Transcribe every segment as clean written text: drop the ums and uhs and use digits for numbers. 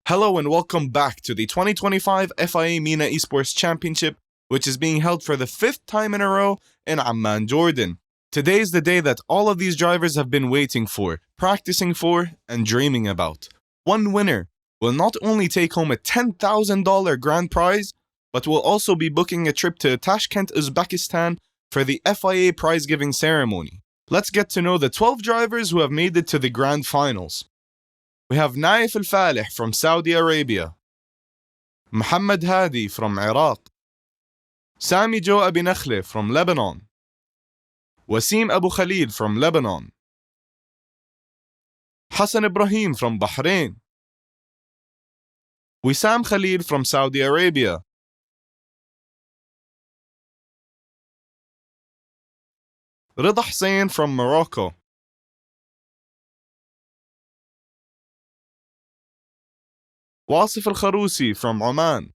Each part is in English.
Hello and welcome back to the 2025 FIA MENA Esports Championship, which is being held for the 5th time in a row in Amman, Jordan. Today is the day that all of these drivers have been waiting for, practicing for, and dreaming about. One winner will not only take home a $10,000 grand prize, but will also be booking a trip to Tashkent, Uzbekistan for the FIA prize-giving ceremony. Let's get to know the 12 drivers who have made it to the grand finals. We have Naif Al-Falih from Saudi Arabia, Muhammad Hadi from Iraq, Sami Joe Abi Nakhle from Lebanon, Wasim Abu Khalid from Lebanon, Hassan Ibrahim from Bahrain, Wissam Khalil from Saudi Arabia, Rida Hussein from Morocco, واصف الخروسي from Oman,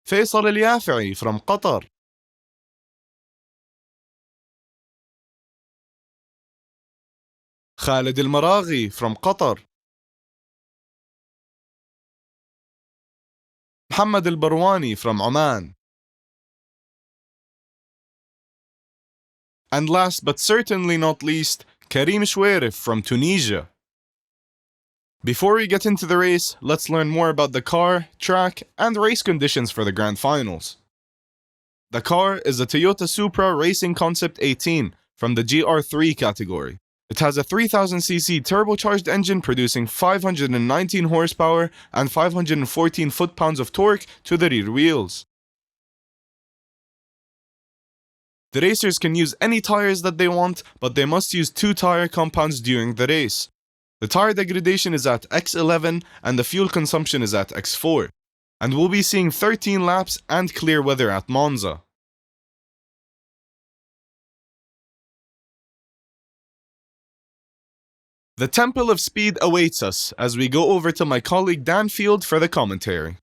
فيصل اليافعي from Qatar, Khalid Al-Maraghi from Qatar, Muhammad Al-Barwani from Oman, and last but certainly not least, Karim Chouarif from Tunisia. Before we get into the race, let's learn more about the car, track, and race conditions for the grand finals. The car is a Toyota Supra Racing Concept 18 from the GR3 category. It has a 3000cc turbocharged engine producing 519 horsepower and 514 foot-pounds of torque to the rear wheels. The racers can use any tires that they want, but they must use 2 tire compounds during the race. The tire degradation is at X11 and the fuel consumption is at X4. And we'll be seeing 13 laps and clear weather at Monza. The Temple of Speed awaits us as we go over to my colleague Dan Field for the commentary.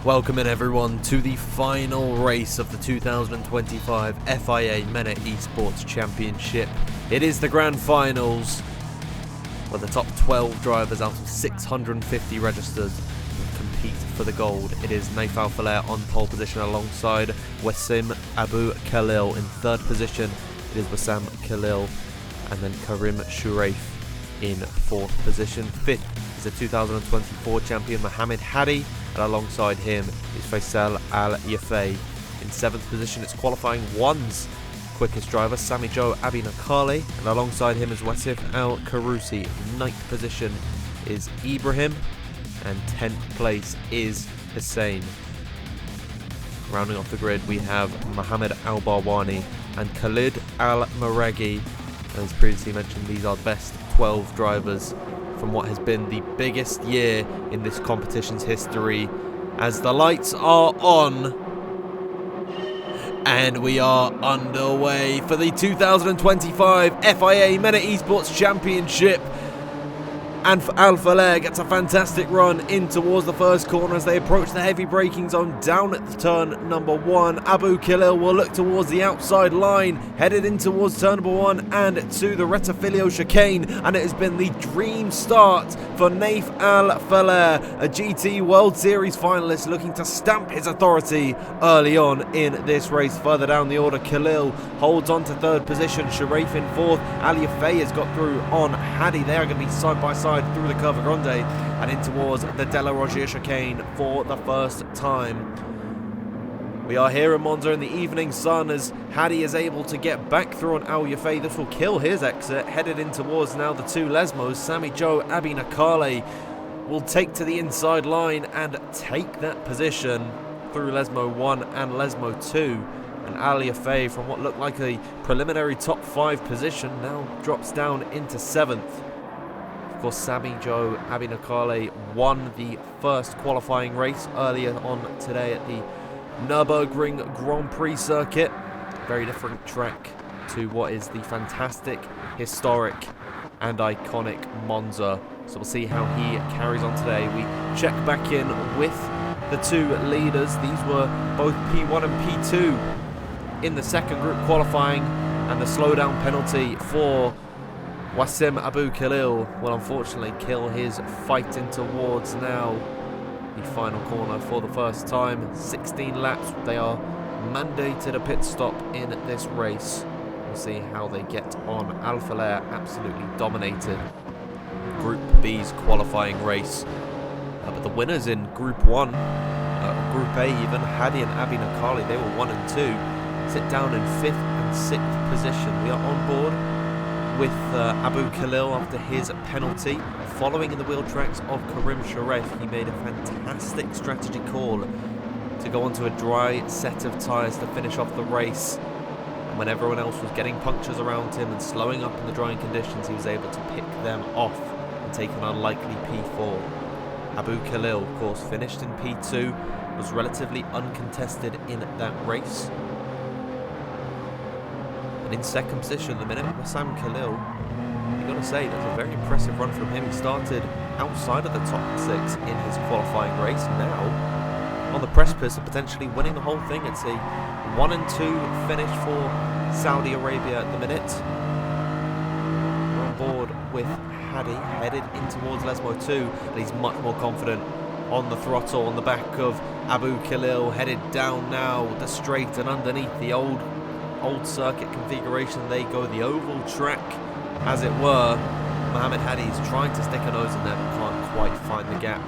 Welcome in everyone to the final race of the 2025 FIA MENA Esports Championship. It is the grand finals, where the top 12 drivers out of 650 registered will compete for the gold. It is Naif Al-Falih on pole position alongside Wasim Abu Khalil. In 3rd position it is Wasim Khalil, and then Karim Chouarif in 4th position. 5th is the 2024 champion Muhammad Hadi, and alongside him is Faisal Al-Yafei. In 7th position it's qualifying one's quickest driver, Sami Joe Abi Nakhle, and alongside him is Wasif Al-Karousi. 9th position is Ibrahim, and 10th place is Hussein. Rounding off the grid we have Mohammed Al-Barwani and Khalid Al-Maraghi. As previously mentioned, these are the best 12 drivers from what has been the biggest year in this competition's history. As the lights are on, and we are underway for the 2025 FIA MENA Esports Championship. And Al-Falih gets a fantastic run in towards the first corner as they approach the heavy braking zone down at the turn number 1. Abu Khalil will look towards the outside line, headed in towards turn number 1 and to the Retafilio chicane. And it has been the dream start for Naif Al-Falih, a GT World Series finalist looking to stamp his authority early on in this race. Further down the order, Khalil holds on to 3rd position, Chouarif in 4th. Al-Yafei has got through on Hadi. They are going to be side by side through the Curva Grande and in towards the Della Rogia chicane for the first time. We are here in Monza in the evening sun as Hadi is able to get back through on Al-Yafei. This will kill his exit. Headed in towards now the 2 Lesmos. Sami Joe Abi Nakhle will take to the inside line and take that position through Lesmo 1 and Lesmo 2. And Al-Yafei, from what looked like a preliminary top 5 position, now drops down into 7th. Of course, Sami Joe Abi Nakhle won the first qualifying race earlier on today at the Nürburgring Grand Prix circuit. Very different track to what is the fantastic, historic and iconic Monza. So we'll see how he carries on today. We check back in with the 2 leaders. These were both P1 and P2 in the second group qualifying, and the slowdown penalty for Wassim Abu Khalil will unfortunately kill his fight in towards now the final corner for the first time. 16 laps. They are mandated a pit stop in this race. We'll see how they get on. Alfa absolutely dominated Group B's qualifying race. But the winners in Group 1, Group A even, Hadi and Abi Nakali, they were 1 and 2. Sit down in 5th and 6th position. We are on board with Abu Khalil after his penalty. Following in the wheel tracks of Karim Sharef, he made a fantastic strategy call to go onto a dry set of tyres to finish off the race. And when everyone else was getting punctures around him and slowing up in the drying conditions, he was able to pick them off and take an unlikely P4. Abu Khalil, of course, finished in P2, was relatively uncontested in that race. And in second position at the minute, Wassam Khalil, you've got to say, that's a very impressive run from him. He started outside of the top 6 in his qualifying race. Now, on the precipice of potentially winning the whole thing. It's a 1 and 2 finish for Saudi Arabia at the minute. We're on board with Hadi, headed in towards Lesmo 2, and he's much more confident on the throttle on the back of Abu Khalil, headed down now the straight and underneath the old circuit configuration. They go the oval track, as it were. Mohammed Hadi is trying to stick a nose in there, but can't quite find the gap.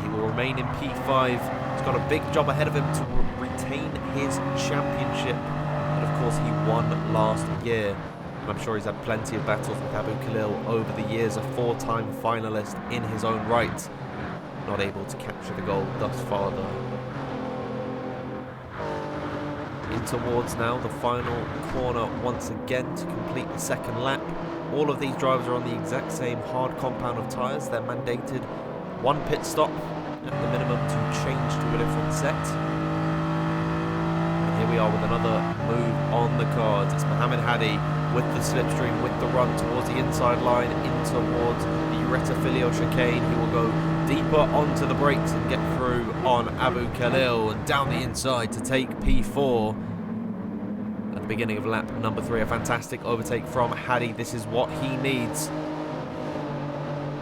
He will remain in P5. He's got a big job ahead of him to retain his championship. And of course, he won last year. And I'm sure he's had plenty of battles with Abu Khalil over the years. A 4-time finalist in his own right. Not able to capture the gold thus far, though. In towards now the final corner once again to complete the second lap. All of these drivers are on the exact same hard compound of tyres. They're mandated 1 pit stop at the minimum to change to a different set. And here we are with another move on the cards. It's Mohammed Hadi with the slipstream, with the run towards the inside line, in towards the Retafilio chicane. He will go deeper onto the brakes and get through on Abu Khalil, and down the inside to take P4. At the beginning of lap number 3, a fantastic overtake from Hadi. This is what he needs.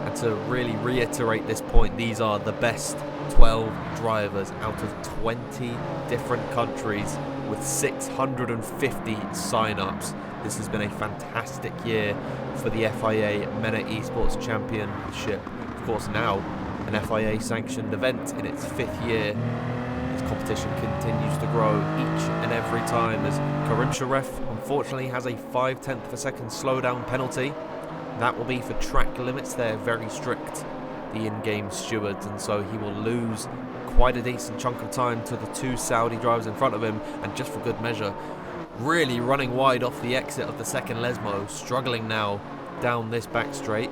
And to really reiterate this point, these are the best 12 drivers out of 20 different countries with 650 sign-ups. This has been a fantastic year for the FIA MENA Esports Championship. Of course, now an FIA-sanctioned event in its 5th year. This competition continues to grow each and every time, as Karim Sharef unfortunately has a 0.5 of a second slowdown penalty. That will be for track limits. They're very strict, the in-game stewards, and so he will lose quite a decent chunk of time to the 2 Saudi drivers in front of him. And just for good measure, really running wide off the exit of the second Lesmo, struggling now down this back straight.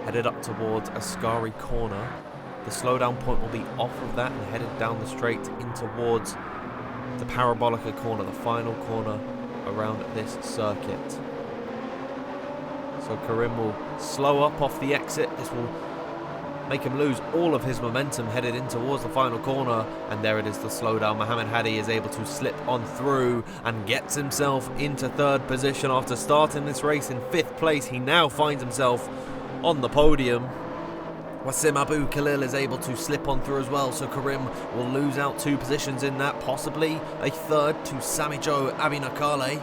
Headed up towards Ascari corner. The slowdown point will be off of that and headed down the straight in towards the Parabolica corner, the final corner around this circuit. So Karim will slow up off the exit. This will make him lose all of his momentum headed in towards the final corner. And there it is, the slowdown. Mohammed Hadi is able to slip on through and gets himself into 3rd position after starting this race in 5th place. He now finds himself on the podium. Wassim Abu Khalil is able to slip on through as well, so Karim will lose out 2 positions in that, possibly a 3rd to Samijo Abinakale.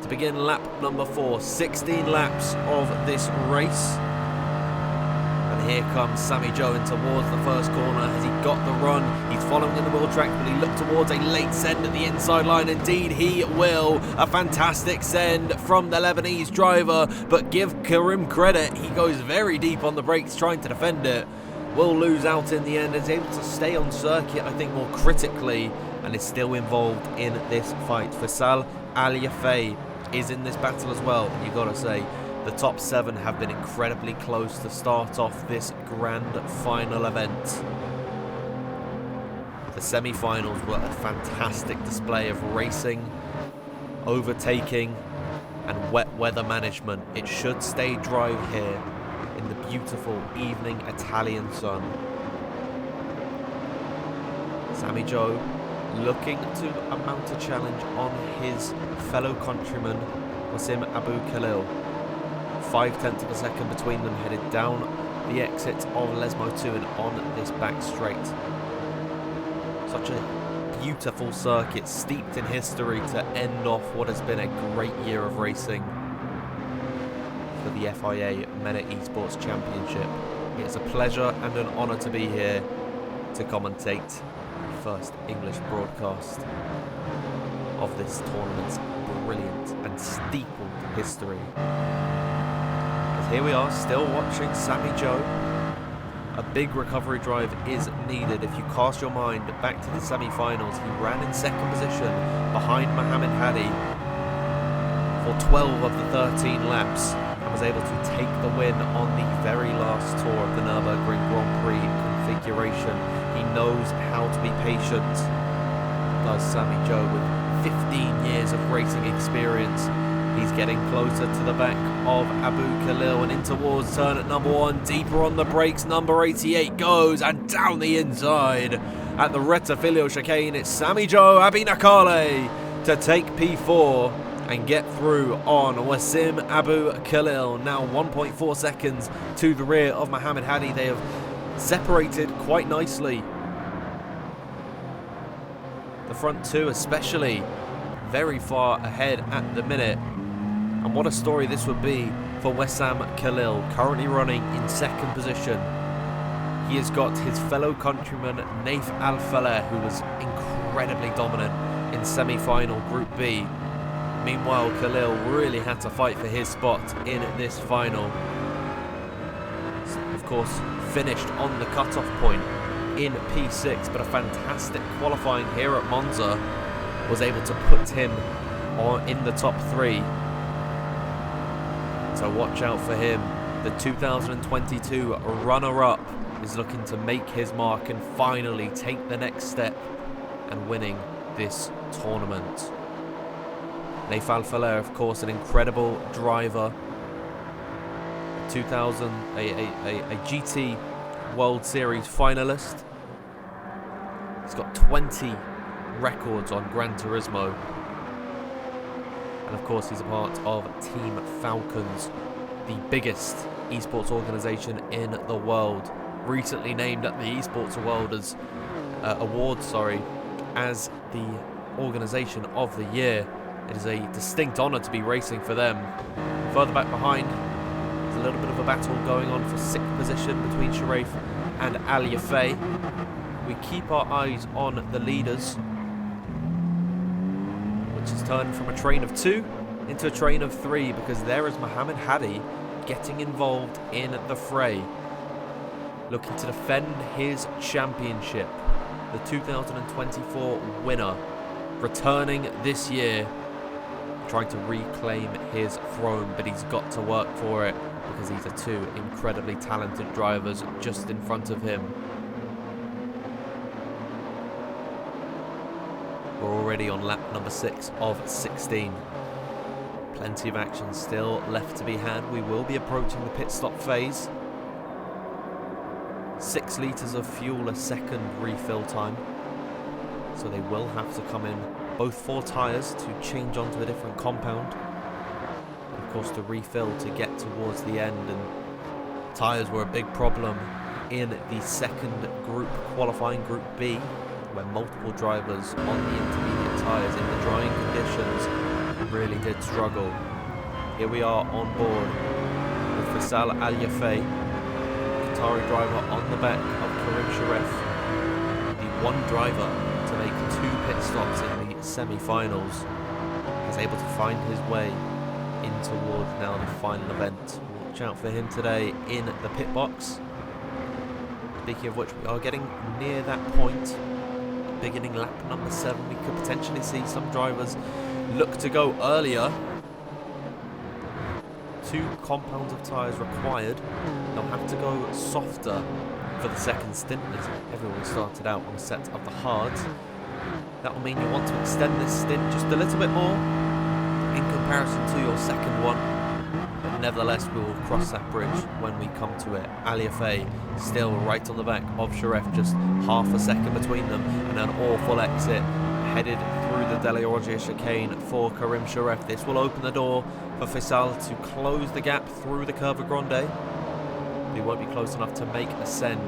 To begin lap number 4, 16 laps of this race. And here comes Sammy Joe in towards the first corner. Has he got the run? He's following in the wheel track. Will he look towards a late send at the inside line? Indeed he will. A fantastic send from the Lebanese driver, but give Karim credit, he goes very deep on the brakes trying to defend it. Will lose out in the end. Is able to stay on circuit, I think, more critically, and is still involved in this fight. Faisal Al-Yafei is in this battle as well, and you've got to say, the top 7 have been incredibly close to start off this grand final event. The semi-finals were a fantastic display of racing, overtaking, and wet weather management. It should stay dry here in the beautiful evening Italian sun. Sammy Joe looking to mount a challenge on his fellow countryman Wasim Abu Khalil. 0.5 of a second between them, headed down the exit of Lesmo 2 and on this back straight. Such a beautiful circuit, steeped in history to end off what has been a great year of racing for the FIA MENA Esports Championship. It's a pleasure and an honour to be here to commentate the first English broadcast of this tournament's brilliant and steepled history. As here we are, still watching Sammy Joe. A big recovery drive is needed. If you cast your mind back to the semi-finals, he ran in second position behind Mohammed Hadi for 12 of the 13 laps and was able to take the win on the very last tour of the Nürburgring Grand Prix configuration. He knows how to be patient, does Sammy Joe, with 15 years of racing experience. He's getting closer to the back of Abu Khalil and in towards turn at number 1. Deeper on the brakes, number 88 goes and down the inside. At the Retafilio chicane, it's Sammy Joe Abinakale to take P4 and get through on Wasim Abu Khalil. Now 1.4 seconds to the rear of Mohammed Hadi. They have separated quite nicely. The front two especially very far ahead at the minute. And what a story this would be for Wasim Khalil, currently running in second position. He has got his fellow countryman Naif Al-Faleh, who was incredibly dominant in semi-final Group B. Meanwhile, Khalil really had to fight for his spot in this final. Of course, finished on the cut-off point in P6, but a fantastic qualifying here at Monza was able to put him in the top 3. So watch out for him. The 2022 runner-up is looking to make his mark and finally take the next step and winning this tournament. Naif Al-Faleh, of course, an incredible driver. A GT World Series finalist. He's got 20 records on Gran Turismo. And of course, he's a part of Team Falcons, the biggest esports organization in the world. Recently named at the Esports Award as the organization of the year. It is a distinct honor to be racing for them. Further back behind, there's a little bit of a battle going on for 6th position between Sharif and Al Yafei. We keep our eyes on the leaders, which has turned from a train of 2 into a train of 3, because there is Mohammed Hadi getting involved in the fray, looking to defend his championship. The 2024 winner, returning this year, trying to reclaim his throne, but he's got to work for it because these are 2 incredibly talented drivers just in front of him. We're already on lap number 6 of 16. Plenty of action still left to be had. We will be approaching the pit stop phase. 6 litres of fuel a second refill time. So they will have to come in both 4 tyres to change onto a different compound. And of course to refill to get towards the end. And tyres were a big problem in the second group, qualifying Group B, where multiple drivers on the intermediate tyres in the drying conditions really did struggle. Here we are on board with Faisal Al Yafei, Qatari driver on the back of Karim Sharif, the one driver to make 2 pit stops in the semi-finals, is able to find his way in towards now the final event. Watch out for him today in the pit box. Speaking of which, we are getting near that point. Beginning lap number 7, we could potentially see some drivers look to go earlier. 2 compounds of tyres required. They'll have to go softer for the second stint, as everyone started out on a set of the hards. That will mean you want to extend this stint just a little bit more in comparison to your second one. But nevertheless, we will cross that bridge when we come to it. Al Yafei still right on the back of Sharif, just half a second between them, and an awful exit headed through the Delarogia chicane for Karim Sharef. This will open the door for Faisal to close the gap through the Curva Grande. He won't be close enough to make ascend.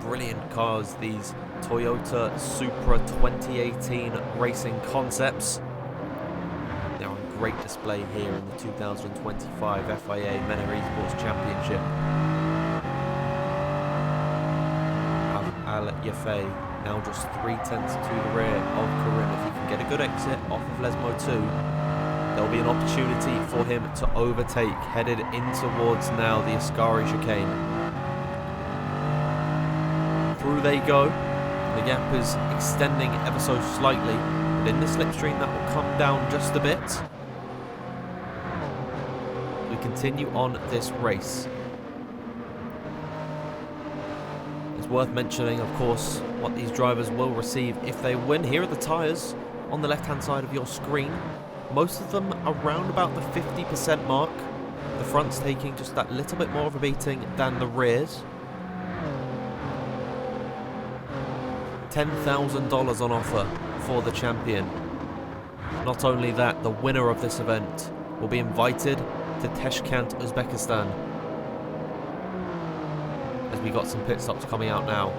Brilliant cars, these Toyota Supra 2018 racing concepts. They are on great display here in the 2025 FIA MENA Esports Championship. Al Yafei now just 3/10 to the rear of Karim. If he can get a good exit off of Lesmo 2, there'll be an opportunity for him to overtake, headed in towards now the Ascari chicane. Through they go. The gap is extending ever so slightly, but in the slipstream that will come down just a bit. We continue on this race. It's worth mentioning, of course, what these drivers will receive if they win. Here are the tyres on the left-hand side of your screen. Most of them around about the 50% mark. The front's taking just that little bit more of a beating than the rears. $10,000 on offer for the champion. Not only that, the winner of this event will be invited to Tashkent, Uzbekistan. As we got some pit stops coming out now.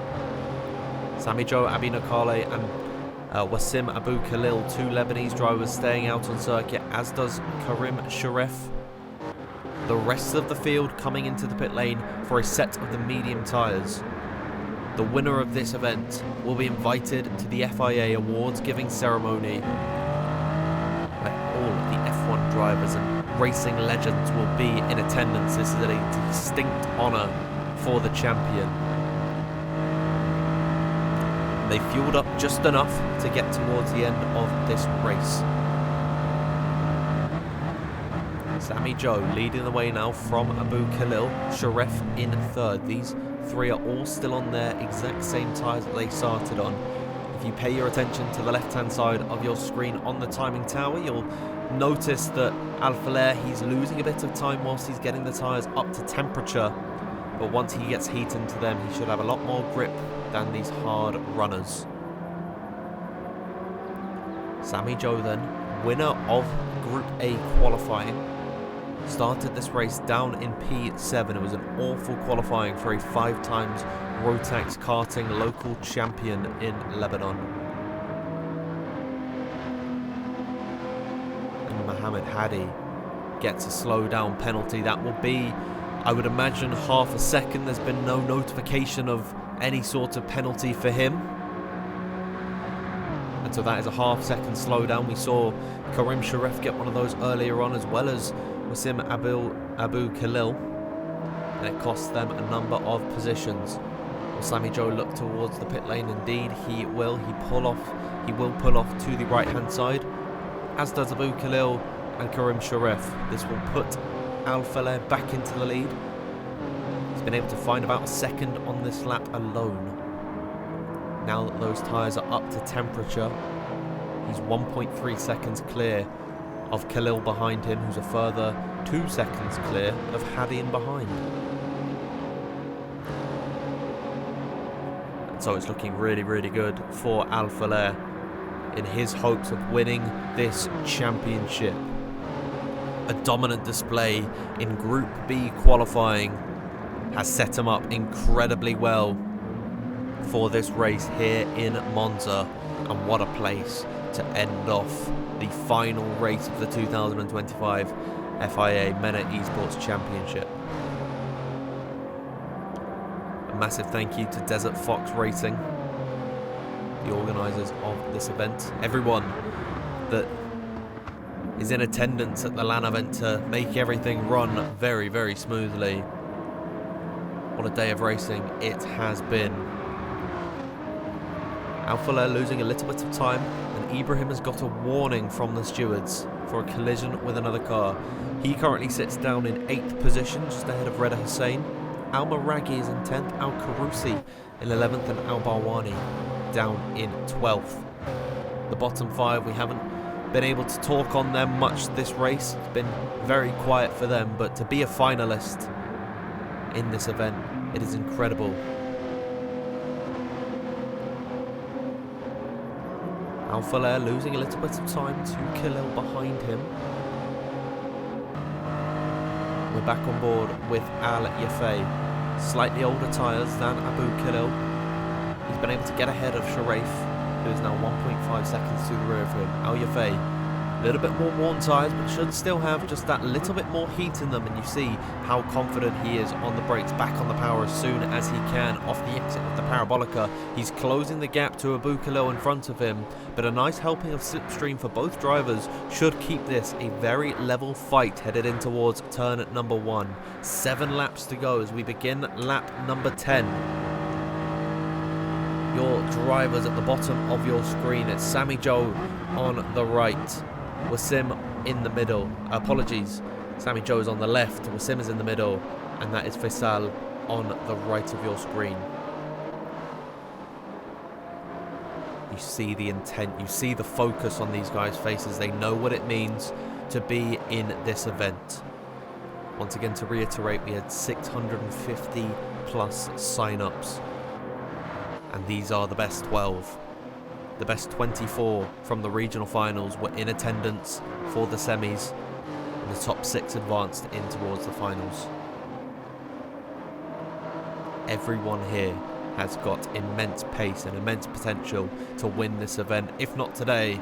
Samijo Abinakale and Wasim Abu Khalil, two Lebanese drivers staying out on circuit, as does Karim Sharef. The rest of the field coming into the pit lane for a set of the medium tyres. The winner of this event will be invited to the FIA awards giving ceremony, where all of the F1 drivers and racing legends will be in attendance. This is a distinct honour for the champion. They fueled up just enough to get towards the end of this race. Sammy Joe leading the way now from Abu Khalil, Sharef in third. These three are all still on their exact same tyres that they started on. If you pay your attention to the left-hand side of your screen on the timing tower, you'll notice that Al-Faleh, he's losing a bit of time whilst he's getting the tyres up to temperature. But once he gets heat into them, he should have a lot more grip than these hard runners. Sammy Joe then, winner of Group A qualifying, started this race down in P7. It was an awful qualifying for a 5 times Rotax karting local champion in Lebanon. And Mohammed Hadi gets a slow down penalty. That will be, I would imagine, half a second. There's been no notification of any sort of penalty for him. And so that is a half-second slowdown. We saw Karim Sharef get one of those earlier on, as well as Wasim Abu Khalil. And it cost them a number of positions. Will Sammy Joe look towards the pit lane? Indeed, he will. He will pull off to the right-hand side, as does Abu Khalil and Karim Sharef. This will put Al-Faleh back into the lead. He's been able to find about a second on this lap alone. Now that those tyres are up to temperature, he's 1.3 seconds clear of Khalil behind him, who's a further 2 seconds clear of Hadi in behind. And so it's looking really, really good for Al-Faleh in his hopes of winning this championship. A dominant display in Group B qualifying has set him up incredibly well for this race here in Monza. And what a place to end off the final race of the 2025 FIA MENA Esports Championship. A massive thank you to Desert Fox Racing, the organisers of this event. Everyone that is in attendance at the LAN event to make everything run very, very smoothly. What a day of racing it has been. Al-Faleh losing a little bit of time, and Ibrahim has got a warning from the stewards for a collision with another car. He currently sits down in 8th position, just ahead of Reda Hussein. Al-Maraghi is in 10th, Al-Karousi in 11th, and Al-Barwani down in 12th. The bottom 5, we haven't been able to talk on them much this race. It's been very quiet for them, but to be a finalist in this event, it is incredible. Al-Faleh losing a little bit of time to Khalil behind him. We're back on board with Al-Yafei. Slightly older tyres than Abu Khalil. He's been able to get ahead of Sharif, who is now 1.5 seconds to the rear of him. Al-Yafei, a little bit more worn tyres, but should still have just that little bit more heat in them, and you see how confident he is on the brakes, back on the power as soon as he can off the exit of the Parabolica. He's closing the gap to Abu Khalil in front of him, but a nice helping of slipstream for both drivers should keep this a very level fight headed in towards turn number 1. 7 laps to go as we begin lap number 10. Your drivers at the bottom of your screen. It's Sami Joe on the right, Wasim in the middle. Apologies, Sami Joe is on the left, Wasim is in the middle, and that is Faisal on the right of your screen. You see the intent, you see the focus on these guys' faces. They know what it means to be in this event. Once again, to reiterate, we had 650 plus sign-ups, and these are the best 12. The best 24 from the regional finals were in attendance for the semis, and the top 6 advanced in towards the finals. Everyone here has got immense pace and immense potential to win this event, if not today,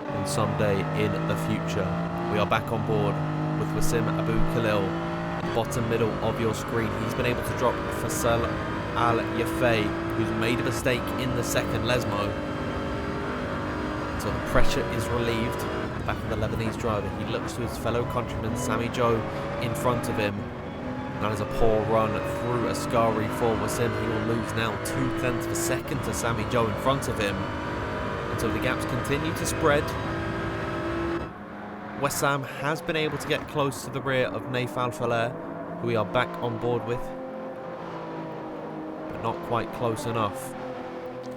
then someday in the future. We are back on board with Wasim Abu Khalil at the bottom middle of your screen. He's been able to drop Faisal Al-Yafei, who's made a mistake in the second Lesmo. So the pressure is relieved at the back of the Lebanese driver. He looks to his fellow countryman Sami Joe in front of him. That is a poor run through Ascari for Wasim. He will lose now 0.2 of a second to Sami Joe in front of him. And so the gaps continue to spread. Wasim has been able to get close to the rear of Naif Al-Faleh, who we are back on board with, but not quite close enough.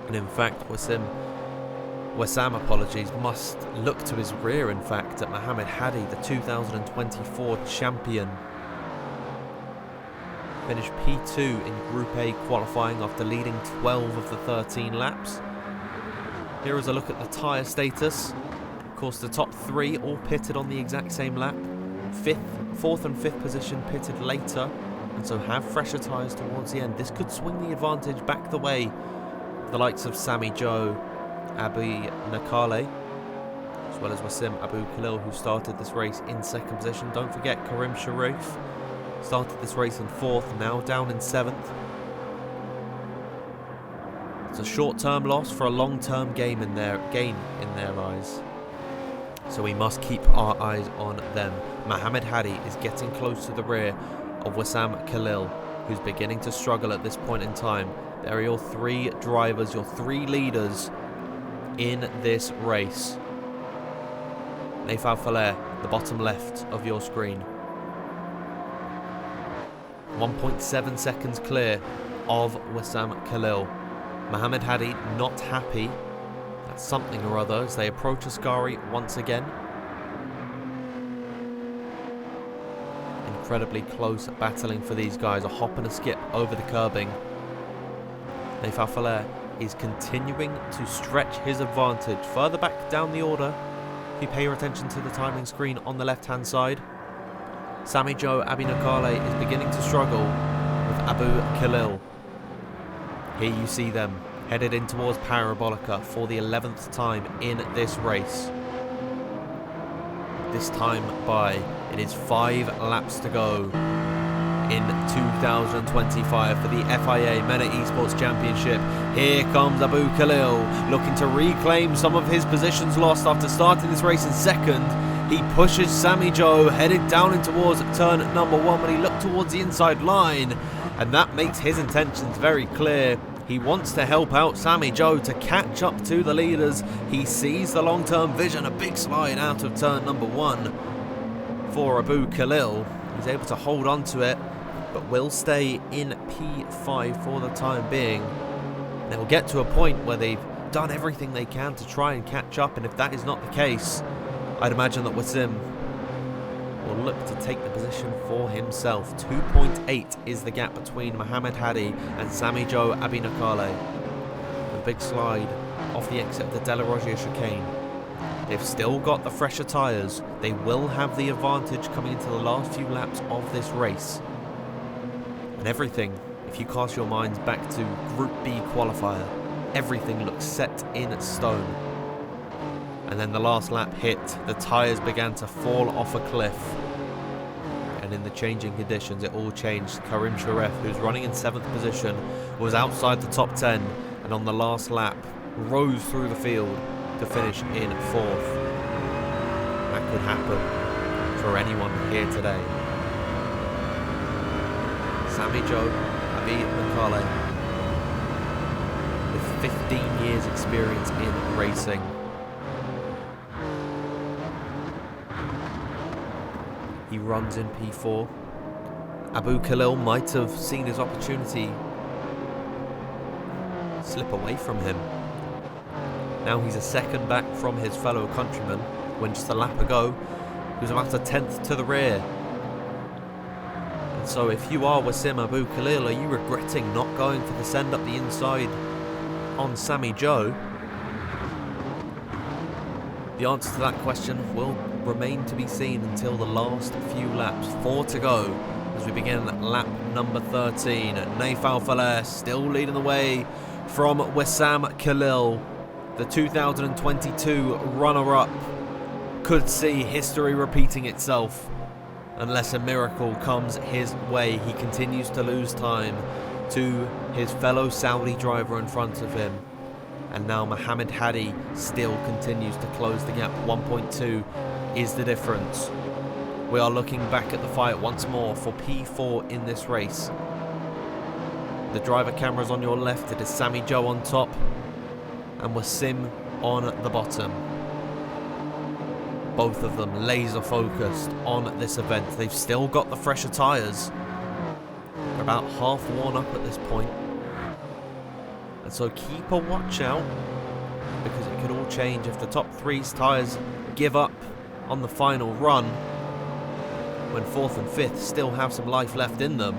And in fact, Wasim, apologies, must look to his rear, in fact, at Mohammed Hadi, the 2024 champion. Finished P2 in Group A qualifying after leading 12 of the 13 laps. Here is a look at the tyre status. Of course, the top 3 all pitted on the exact same lap. 4th and 5th position pitted later, and so have fresher tyres towards the end. This could swing the advantage back the way the likes of Sami Joe, Abi Nakale, as well as Wasim Abu Khalil, who started this race in 2nd position. Don't forget Karim Sharif started this race in 4th, now down in 7th. It's a short-term loss for a long-term gain in their eyes. So we must keep our eyes on them. Mohammed Hadi is getting close to the rear of Wasim Khalil, who's beginning to struggle at this point in time. There are your 3 drivers, your 3 leaders in this race. Naif Al-Faleh, the bottom left of your screen. 1.7 seconds clear of Wasim Khalil. Mohammed Hadi not happy at something or other as they approach Ascari once again. Incredibly close battling for these guys, a hop and a skip over the curbing. Naif Al-Faleh is continuing to stretch his advantage further back down the order. If you pay your attention to the timing screen on the left hand side, Sami Joe Abi Nakale is beginning to struggle with Abu Khalil. Here you see them headed in towards Parabolica for the 11th time in this race. This time by, it is 5 laps to go in 2025 for the FIA MENA Esports Championship. Here comes Abu Khalil looking to reclaim some of his positions lost after starting this race in 2nd. He pushes Sami Joe, headed down in towards turn number 1 when he looked towards the inside line, and that makes his intentions very clear. He wants to help out Sami Joe to catch up to the leaders. He sees the long-term vision, a big slide out of turn number 1 for Abu Khalil. He's able to hold on to it, but will stay in P5 for the time being. They will get to a point where they've done everything they can to try and catch up, and if that is not the case, I'd imagine that Wasim will look to take the position for himself. 2.8 is the gap between Mohammed Hadi and Sami Joe Abi Nakale. A big slide off the exit of the Della Roggia chicane. They've still got the fresher tyres. They will have the advantage coming into the last few laps of this race. And everything, if you cast your minds back to Group B qualifier, everything looks set in stone. And then the last lap hit, the tyres began to fall off a cliff. And in the changing conditions, it all changed. Karim Sharef, who's running in 7th position, was outside the top 10, and on the last lap, rose through the field to finish in 4th. That could happen for anyone here today. Sami Joe Abi Makale, with 15 years experience in racing. He runs in P4. Abu Khalil might have seen his opportunity slip away from him. Now he's a second back from his fellow countryman, when just a lap ago he was about a 10th to the rear. And so if you are Wassim Abu Khalil, are you regretting not going for the send up the inside on Sami Joe? The answer to that question will remain to be seen until the last few laps. 4 to go as we begin lap number 13. Naif Al-Faleh still leading the way from Wissam Khalil. The 2022 runner-up could see history repeating itself unless a miracle comes his way. He continues to lose time to his fellow Saudi driver in front of him. And now Mohammed Hadi still continues to close the gap. 1.2 is the difference. We are looking back at the fight once more for P4 in this race. The driver camera's on your left. It is Sami Joe on top and Wassim on the bottom. Both of them laser focused on this event. They've still got the fresher tyres. They're about half worn up at this point. And so keep a watch out, because it could all change if the top three's tyres give up on the final run, when 4th and 5th still have some life left in them.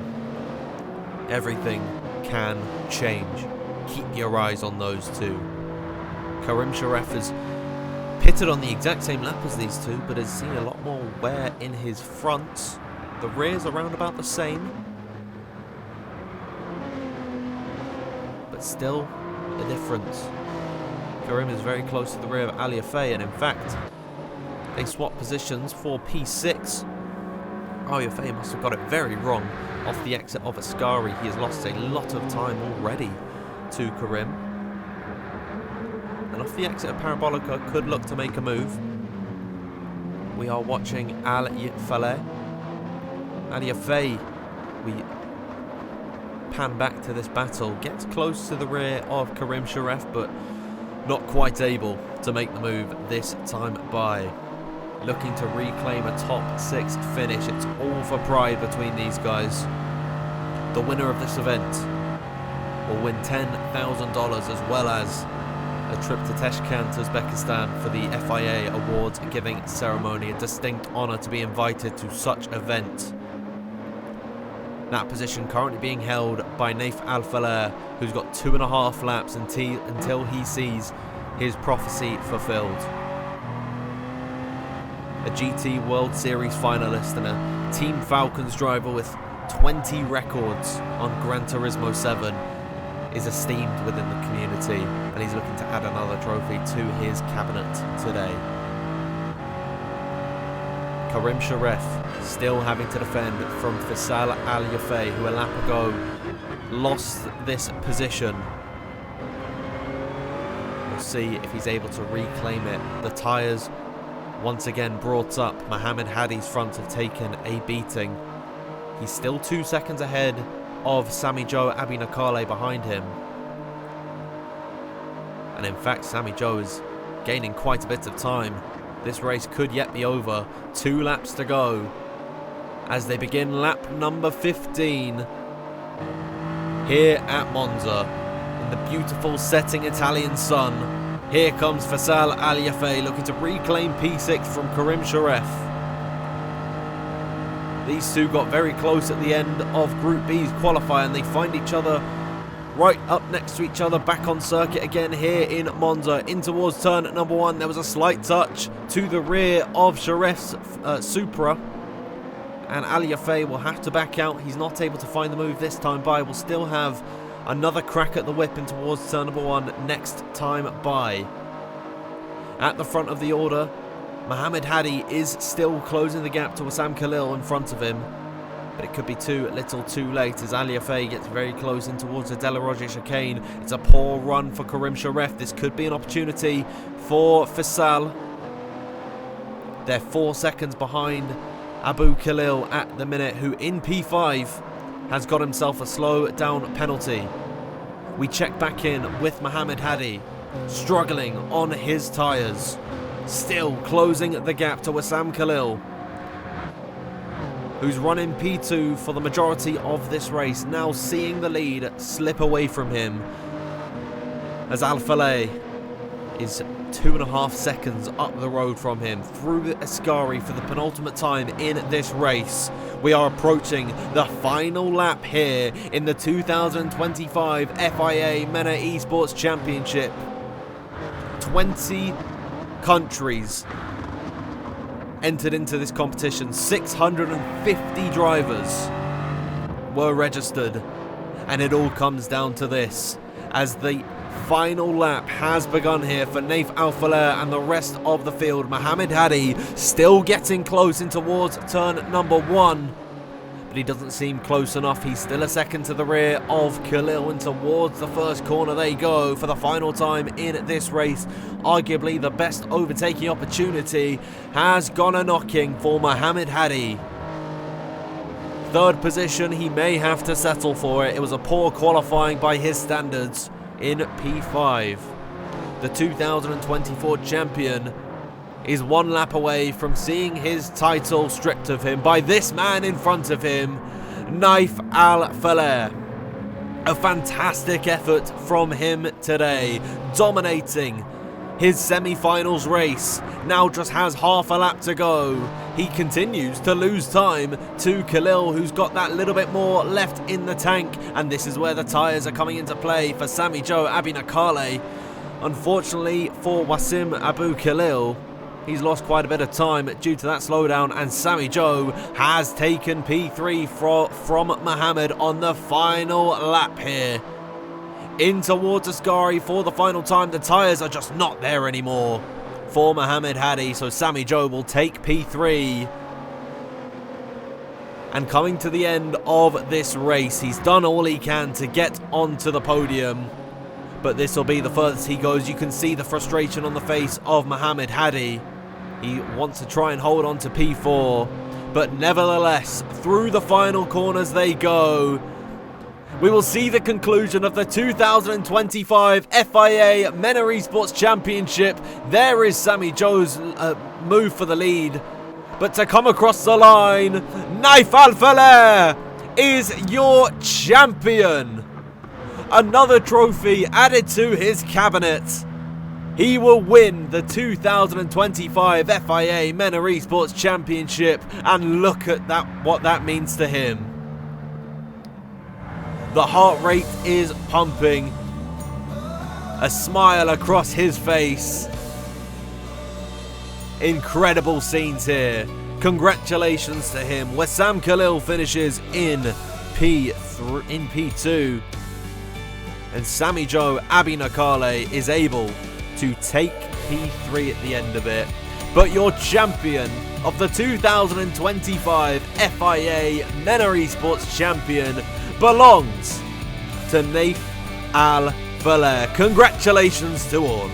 Everything can change. Keep your eyes on those two. Karim Sharef is pitted on the exact same lap as these two, but has seen a lot more wear in his fronts. The rear's around about the same, but still a difference. Karim is very close to the rear of Ali Afei, and in fact they swap positions for P6. Ali Afei must have got it very wrong off the exit of Ascari. He has lost a lot of time already to Karim. And off the exit of Parabolica could look to make a move. We are watching Al-Faleh. Ali Afei, we pan back to this battle, gets close to the rear of Karim Sharef, but not quite able to make the move this time by. Looking to reclaim a top 6 finish. It's all for pride between these guys. The winner of this event will win $10,000 as well as a trip to Tashkent, Uzbekistan for the FIA Awards giving ceremony. A distinct honour to be invited to such event. That position currently being held by Naif Al-Faleh, who's got 2.5 laps until he sees his prophecy fulfilled. A GT World Series finalist and a Team Falcons driver with 20 records on Gran Turismo 7 is esteemed within the community, and he's looking to add another trophy to his cabinet today. Karim Sharef still having to defend from Faisal Al-Yafei, who a lap ago lost this position. We'll see if he's able to reclaim it. The tyres once again brought up. Mohammed Hadi's front have taken a beating. He's still 2 seconds ahead of Sami Joe Abi Nakale behind him. And in fact, Sami Joe is gaining quite a bit of time. This race could yet be over. 2 laps to go as they begin lap number 15 here at Monza in the beautiful setting Italian sun. Here comes Faisal Al-Yafei looking to reclaim P6 from Karim Sharef. These two got very close at the end of Group B's qualifier, and they find each other right up next to each other, back on circuit again here in Monza. In towards turn number 1, there was a slight touch to the rear of Sharef's Supra. And Ali Yafei will have to back out. He's not able to find the move this time by. We'll still have another crack at the whip in towards turn number 1 next time by. At the front of the order, Mohammed Hadi is still closing the gap to Wissam Khalil in front of him. But it could be too little too late as Ali Yafei gets very close in towards the De La Roger chicane. It's a poor run for Karim Sharef. This could be an opportunity for Faisal. They're 4 seconds behind Abu Khalil at the minute, who in P5 has got himself a slow down penalty. We check back in with Mohammed Hadi, struggling on his tyres. Still closing the gap to Wissam Khalil, who's running P2 for the majority of this race, now seeing the lead slip away from him as Al-Faleh is 2.5 seconds up the road from him through Ascari for the penultimate time in this race. We are approaching the final lap here in the 2025 FIA MENA Esports Championship. 20 countries entered into this competition. 650 drivers were registered, and it all comes down to this as the final lap has begun here for Naif Al-Faleh and the rest of the field. Mohammed Hadi still getting close in towards turn number 1, but he doesn't seem close enough. He's still a second to the rear of Khalil, and towards the first corner they go for the final time in this race. Arguably the best overtaking opportunity has gone a-knocking for Mohammed Hadi. Third position, he may have to settle for it. It was a poor qualifying by his standards in P5. The 2024 champion is 1 lap away from seeing his title stripped of him by this man in front of him, Naif Al-Faleh. A fantastic effort from him today, dominating his semi-finals race. Now just has half a lap to go. He continues to lose time to Khalil, who's got that little bit more left in the tank, and this is where the tyres are coming into play for Sami Joe Abinakale. Unfortunately for Wasim Abu Khalil, he's lost quite a bit of time due to that slowdown, and Sami Joe has taken P3 from Mohammed on the final lap here. In towards Ascari for the final time. The tyres are just not there anymore for Mohammed Hadi, so Sami Joe will take P3. And coming to the end of this race, he's done all he can to get onto the podium, but this will be the furthest he goes. You can see the frustration on the face of Mohammed Hadi. He wants to try and hold on to P4, but nevertheless, through the final corners they go. We will see the conclusion of the 2025 FIA MENA Esports Championship. There is Sami Joe's move for the lead. But to come across the line, Naif Al-Faleh is your champion. Another trophy added to his cabinet. He will win the 2025 FIA MENA Esports Championship, and look at that, what that means to him. The heart rate is pumping. A smile across his face. Incredible scenes here. Congratulations to him. Wissam Khalil finishes in P2. And Sami Joe Abinakale is able to take P3 at the end of it. But your champion of the 2025 FIA MENA Esports Champion belongs to Naif Al-Faleh. Congratulations to all.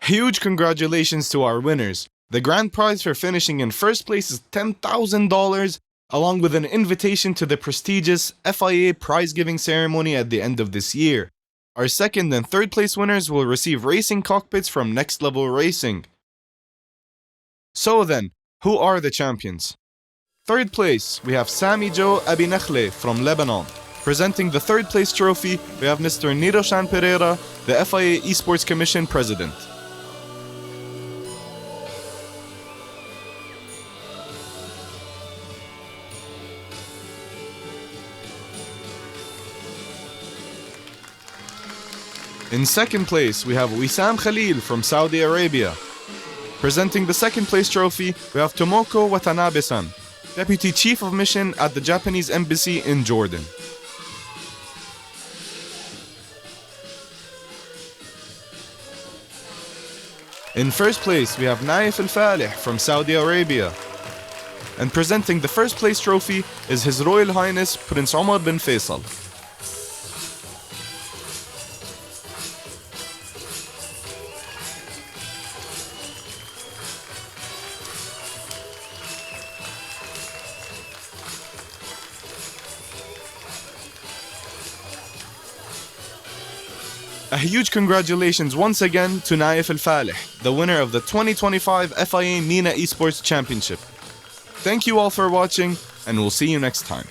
Huge congratulations to our winners. The grand prize for finishing in first place is $10,000, along with an invitation to the prestigious FIA prize-giving ceremony at the end of this year. Our second and third place winners will receive racing cockpits from Next Level Racing. So then, who are the champions? Third place, we have Sami Joe Abi Nakhle from Lebanon. Presenting the third place trophy, we have Mr. Niroshan Pereira, the FIA Esports Commission President. In second place, we have Wissam Khalil from Saudi Arabia. Presenting the second place trophy, we have Tomoko Watanabe-san, Deputy Chief of Mission at the Japanese Embassy in Jordan. In first place, we have Naif Al-Falih from Saudi Arabia. And presenting the first place trophy is His Royal Highness Prince Omar bin Faisal. A huge congratulations once again to Naif Al-Falih, the winner of the 2025 FIA MENA Esports Championship. Thank you all for watching, and we'll see you next time.